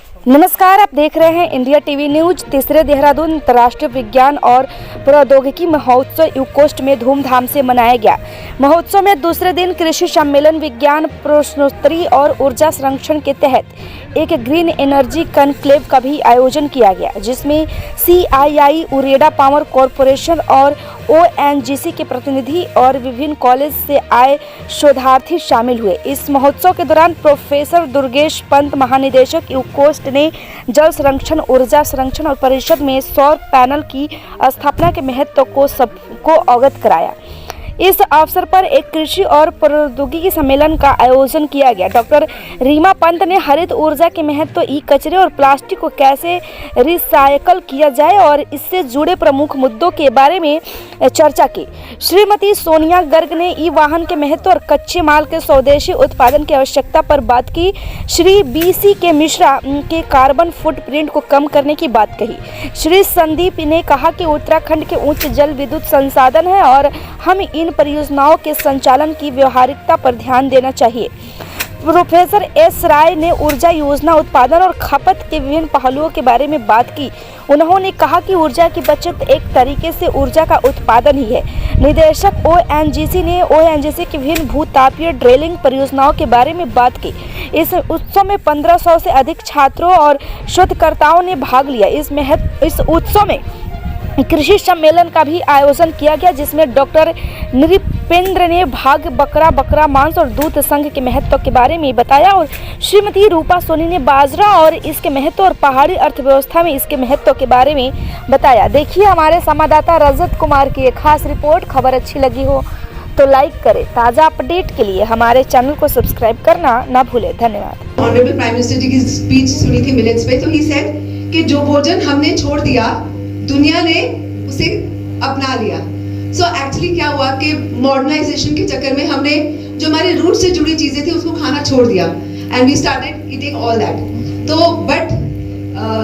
नमस्कार, आप देख रहे हैं इंडिया टीवी न्यूज। तीसरे देहरादून अंतर्राष्ट्रीय विज्ञान और प्रौद्योगिकी महोत्सव यूकोस्ट में धूमधाम से मनाया गया। महोत्सव में दूसरे दिन कृषि सम्मेलन, विज्ञान प्रश्नोत्तरी और ऊर्जा संरक्षण के तहत एक ग्रीन एनर्जी कॉन्क्लेव का भी आयोजन किया गया, जिसमें CII, उरेडा पावर कॉरपोरेशन और ONGC के प्रतिनिधि और विभिन्न कॉलेज से आए शोधार्थी शामिल हुए। इस महोत्सव के दौरान प्रोफेसर दुर्गेश पंत, महानिदेशक यूकोस्ट, ने जल संरक्षण, ऊर्जा संरक्षण और परिषद में सौर पैनल की स्थापना के महत्व को सबको अवगत कराया। इस अवसर पर एक कृषि और प्रौद्योगिकी सम्मेलन का आयोजन किया गया। डॉक्टर रीमा पंत ने हरित ऊर्जा के महत्व, ई कचरे और प्लास्टिक को कैसे रिसाइकल किया जाए और इससे जुड़े प्रमुख मुद्दों के बारे में चर्चा की। श्रीमती सोनिया गर्ग ने ई वाहन के महत्व और कच्चे माल के स्वदेशी उत्पादन की आवश्यकता पर बात की। श्री BC के मिश्रा के कार्बन फुटप्रिंट को कम करने की बात कही। श्री संदीप ने कहा कि उत्तराखंड के उच्च जल विद्युत संसाधन है और हम इन परियोजनाओं के संचालन की व्यवहारिकता पर ध्यान देना चाहिए। प्रोफेसर S राय ने ऊर्जा योजना, उत्पादन और खपत के विभिन्न पहलुओं के बारे में बात की। उन्होंने कहा कि ऊर्जा की बचत एक तरीके से ऊर्जा का उत्पादन ही है। निदेशक ONGC ने ONGC की विभिन्न भूतापीय ड्रिलिंग परियोजनाओं के बारे में बात की। इस उत्सव में 1500 से अधिक छात्रों और शोधकर्ताओं ने भाग लिया। इस उत्सव में कृषि सम्मेलन का भी आयोजन किया गया, जिसमें डॉक्टर नृपेंद्र ने भाग बकरा मांस और दूध संघ के महत्व के बारे में बताया और श्रीमती रूपा सोनी ने बाजरा और इसके महत्व और पहाड़ी अर्थव्यवस्था में इसके महत्व के बारे में बताया। देखिए हमारे संवाददाता रजत कुमार की एक खास रिपोर्ट। खबर अच्छी लगी हो तो लाइक करें। ताज़ा अपडेट के लिए हमारे चैनल को सब्सक्राइब करना ना भूलें। धन्यवाद। ऑनरेबल प्राइम मिनिस्टर जी की स्पीच सुनी थी मिलेट्स पे, तो ही सेड कि जो भोजन हमने छोड़ दिया दुनिया ने उसे अपना लिया। सो एक्चुअली क्या हुआ कि मॉडर्नाइजेशन के चक्कर में हमने जो हमारे रूट से जुड़ी चीजें थी उसको खाना छोड़ दिया and we started eating all that. तो बट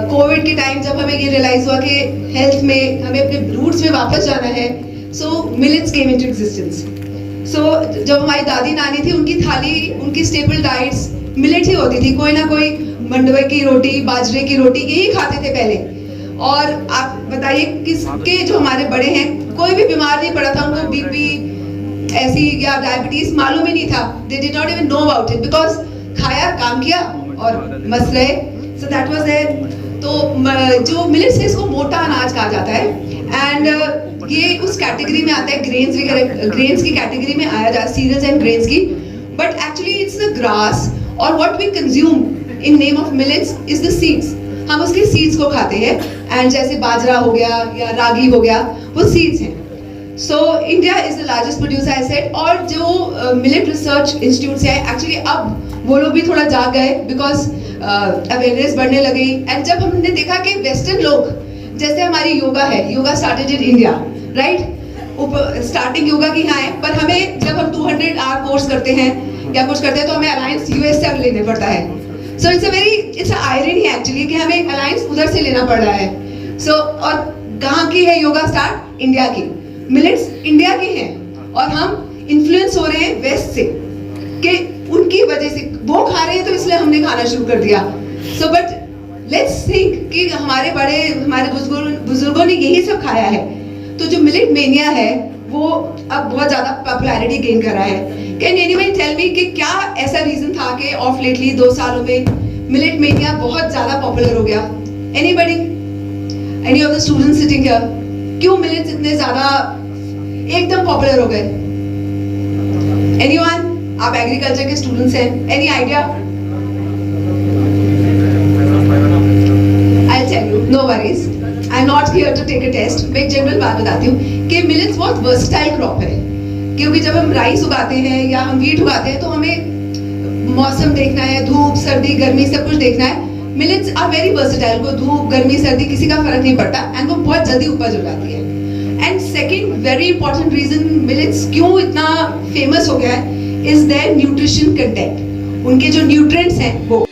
कोविड के टाइम जब हमें ये रियलाइज हुआ कि हेल्थ में हमें अपने रूट्स में वापस जाना है, सो मिलेट्स केम इनटू एग्जिस्टेंस। सो जब हमारी दादी नानी थी, उनकी थाली, उनकी स्टेपल डाइट्स मिलेट ही होती थी। कोई ना कोई मंडवे की रोटी, बाजरे की रोटी यही खाते थे पहले। और आप बताइए किसके जो हमारे बड़े हैं, कोई भी बीमार नहीं पड़ा था, उनको BP ऐसी या डायबिटीज मालूम ही नहीं था। They did not even know about it because खाया, काम किया और मस्त रहे। So that was there. तो जो मिलेट्स है इसको मोटा अनाज कहा जाता है एंड ये उस कैटेगरी में आता है, ग्रेन्स की कैटेगरी में आया जाता है, सीरियल्स एंड ग्रेन्स की। But actually it's the grass और what we consume in name of millets is the seeds. हम उसके सीड्स को खाते हैं एंड जैसे बाजरा हो गया या रागी हो गया, वो सीड्स हैं। So India is the largest producer I said. और जो मिलेट रिसर्च इंस्टीट्यूट्स हैं, एक्चुअली अब वो लोग भी थोड़ा जाग गए बिकॉज अवेयरनेस बढ़ने लगी। एंड जब हमने देखा कि वेस्टर्न लोग, जैसे हमारी योगा है, yoga started in India, right? Starting yoga की यहाँ है, पर हमें जब हम 200 आवर कोर्स करते हैं या कुछ करते हैं तो हमें अलायंस US से लेने पड़ता है। So it's a irony actually कि हमें अलायंस उधर से लेना पड़ रहा है। सो और कहाँ की है योगा स्टार्ट? इंडिया की। मिलेट्स इंडिया के हैं और हम इन्फ्लुएंस हो रहे हैं वेस्ट से कि उनकी वजह से वो खा रहे हैं तो इसलिए हमने खाना शुरू कर दिया। सो बट लेट्स थिंक कि हमारे बुजुर्गों ने यही सब खाया है। तो जो मिलेट मेनिया है वो अब बहुत ज्यादा पॉपुलैरिटी गेन कर रहा है। कैन एनीवन टेल मी कि क्या ऐसा रीजन था कि ऑफ लेटली 2 सालों में मिलेट मेनिया बहुत ज्यादा पॉपुलर हो गया? Anybody, any of the students sitting here, क्यों मिलेट्स इतने ज्यादा एकदम पॉपुलर हो गए? एनीवन? आप एग्रीकल्चर के स्टूडेंट्स हैं, any idea? I tell you, no worries, I am not here to take a test. मैं एक जनरल बात बताती हूँ कि मिलेट्स बहुत वर्सटाइल क्रॉप है, क्योंकि जब हम राइस उगाते हैं या हम वीट उगाते हैं तो हमें मौसम देखना है, धूप, सर्दी, गर्मी, सब कुछ देखना है। मिलेट्स आर वेरी वर्सेटाइल, को धूप, गर्मी, सर्दी किसी का फर्क नहीं पड़ता एंड वो बहुत जल्दी उपज हो जाती है। And second very important reason millets क्यों इतना फेमस हो गया है इज देयर न्यूट्रिशन कंटेंट। उनके जो न्यूट्रिएंट्स हैं वो